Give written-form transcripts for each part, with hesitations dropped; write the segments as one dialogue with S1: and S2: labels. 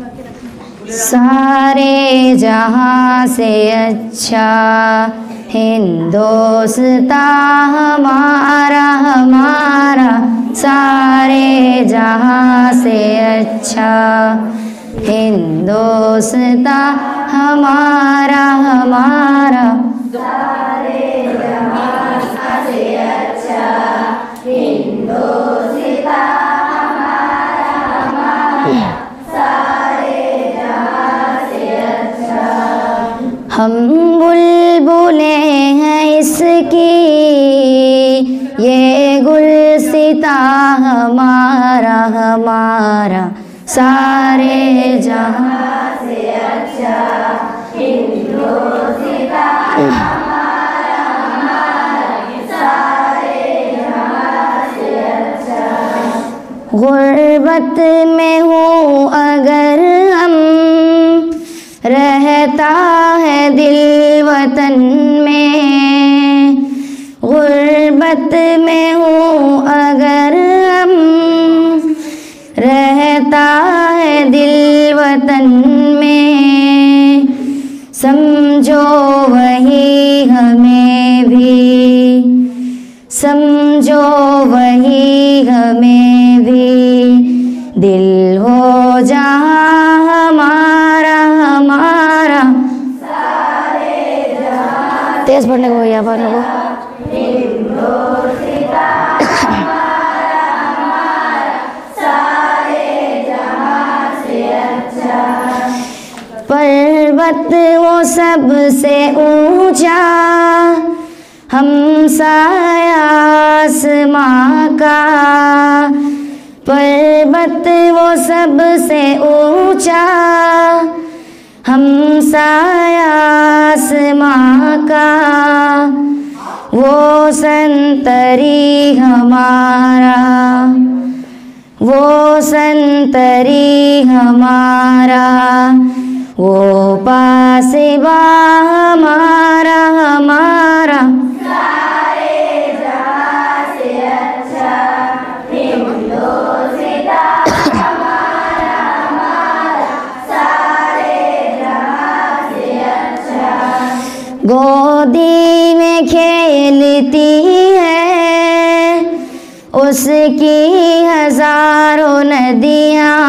S1: सारे जहां से अच्छा हिंदुस्तान हमारा हमारा, सारे जहां से अच्छा हिंदुस्तान हमारा हमारा, सारे जहां से अच्छा हिंदुस्तान हमारा हमारा, सारे जहां से अच्छा। हम बुलबुलें हैं इसकी, ये गुलसिता हमारा हमारा, सारे जहां से अच्छा हिंदुस्तान हमारा हमारा, सारे जहां से अच्छा। गुर्बत में हूँ अगर हम, रहता है दिल वतन में, गुर्बत में हूँ अगर हम, रहता है दिल वतन में, समझो वही हमें भी, समझो वही हमें भी, दिल हो जहाँ हमारा हमारा, सारे जहां। तेज पढ़ने को भैया पढ़ने को। पर्वत वो सबसे ऊंचा, हमसाया आसमां का, पर्वत वो सबसे ऊंचा, हमसाया आसमां का, वो संतरी हमारा, वो संतरी हमारा, वो पासिबा हमारा हमारा, सारे जहां से अच्छा हिंदुस्तान हमारा हमारा, सारे जहां से अच्छा। गोदी में खेलती है उसकी हजारों नदियाँ,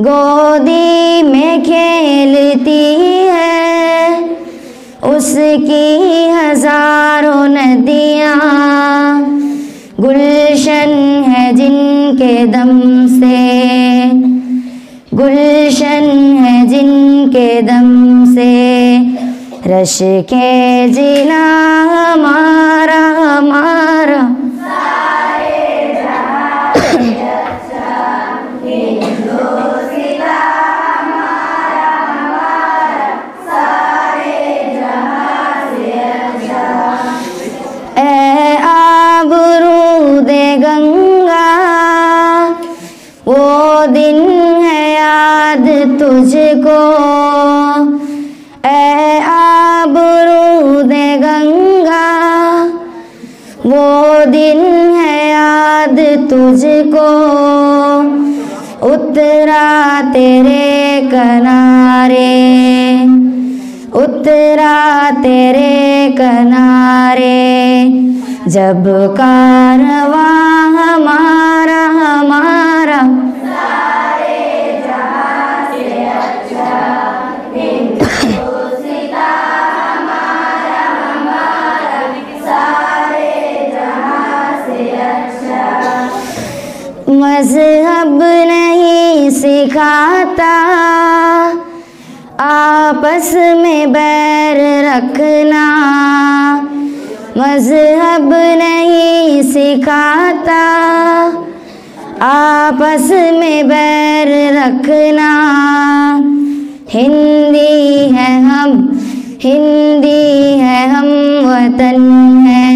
S1: गोदी में खेलती है उसकी हजारों नदियाँ, गुलशन है जिनके दम से, गुलशन है जिनके दम से, रश के जिला हमारा हमारा, सारे जहां से अच्छा हिंदुस्तान हमारा हमारा, सारे जहां से अच्छा। ए आबरूदे गंगा, वो दिन है याद तुझको, ए आबरूदे गंगा, वो दिन है याद तुझको, उतरा तेरे किनारे, उतरा तेरे किनारे, जब कारवां हमारा हमारा, सारे जहां से अच्छा हिंदुस्तान हमारा हमारा, सारे जहां से अच्छा। मज़हब नहीं सिखाता आपस में बैर रखना, मज़हब नहीं सिखाता आपस में बैर रखना, हिंदी है हम, हिंदी है हम वतन है,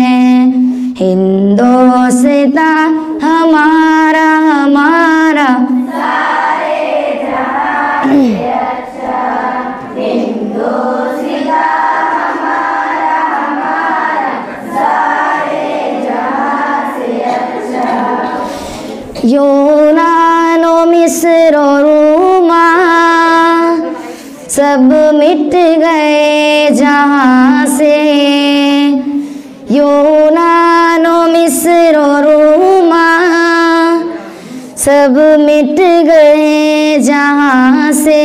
S1: हिंदुस्तान हमारा हमारा, सारे जहां से अच्छा हिंदुस्तान हमारा हमारा, सारे जहां से अच्छा। यूनान मिस्र और रूम रूमा, सब मिट गए जहाँ से। यूनान मिस्र रोमा, सब मिट गए जहाँ से।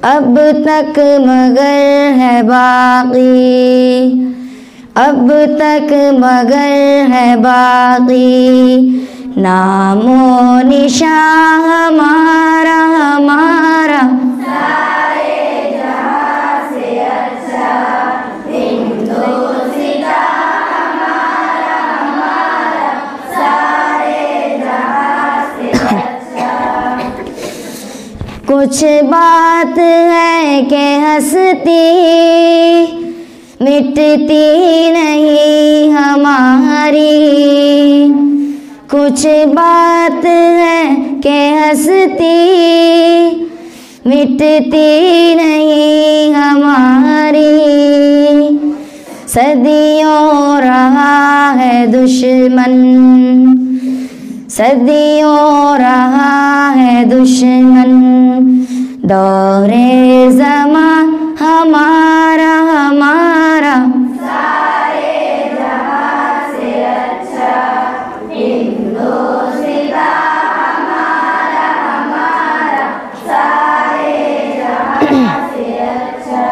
S1: अब तक मगर है बाकी, अब तक मगर है बाकी, नामो निशान हमारा हमारा। सारे जहां से अच्छा हिंदोस्तान हमारा हमारा, सारे जहां से अच्छा। कुछ बात है कि हंसती मिटती नहीं हमारी, कुछ बात है कि हंसती मिटती नहीं हमारी। सदियों रहा है दुश्मन, सदियों रहा है दुश्मन, दौरे ज़मां हमारा हमारा। सारे जहां से अच्छा हिंदोस्तान हमारा हमारा, सारे जहां से अच्छा।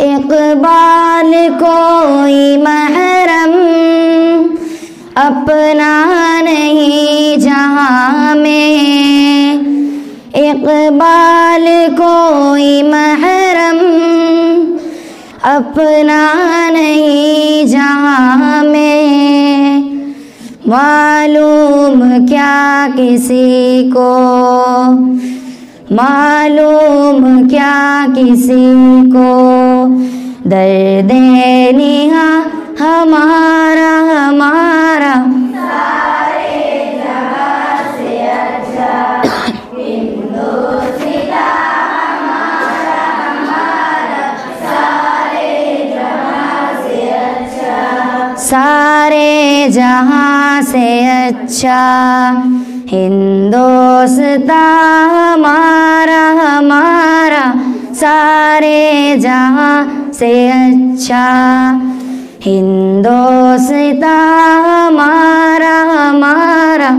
S1: इक़बाल कोई महरम अपना नहीं जहां में, इक़बाल कोई महरम अपना नहीं जहां में। मालूम क्या किसी को, मालूम क्या किसी को, दर्द निहा हमारा हमारा। सारे जहां से अच्छा हिंदोस्तान हमारा हमारा, सारे जहां से अच्छा। सारे जहां से अच्छा हिंदोस्तान हमारा हमारा, सारे जहां से अच्छा हिंदोस्तान हमारा हमारा,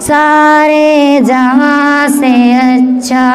S1: सारे जहां से अच्छा।